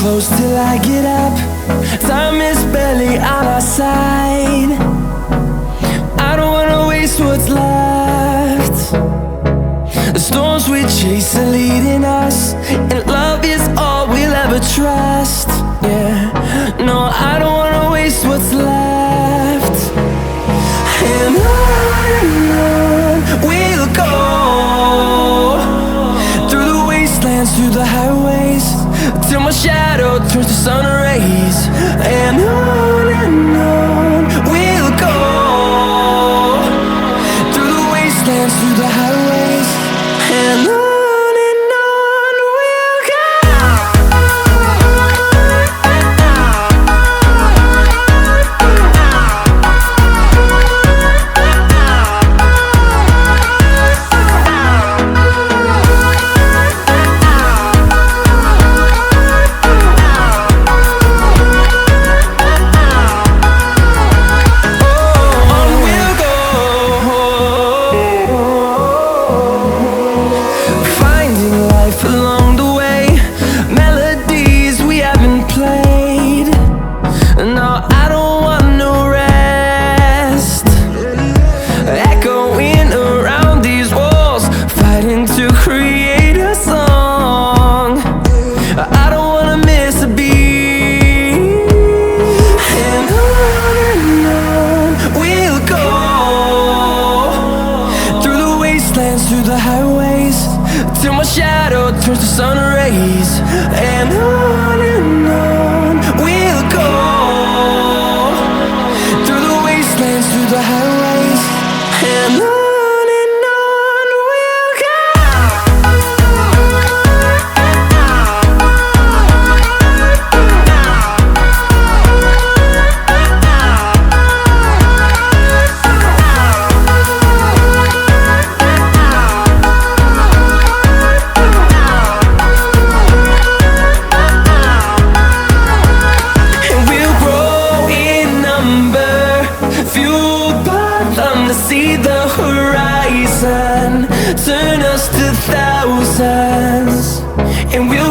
close till I get up. Time is barely on our side. I don't wanna waste what's left. The storms we chase are leading us, and love is all we'll ever trust. Yeah, no, I don't wanna waste what's left. And on we'll go, through the wastelands, through the highways, till my shadow turns to sun rays. And on we'll go, through the wastelands, through the highways, and on we'll go. Along the way, melodies we haven't played. No, I don't want no rest. Echoing around these walls, fighting to create a song. I don't wanna miss a beat. And on we'll go, through the wastelands, through the highways, till my shadow turns to sun rays. And on we'll go, through the wastelands, through the highways, and on we'll go. Fueled by them to see the horizon, turn us to thousands, and we'll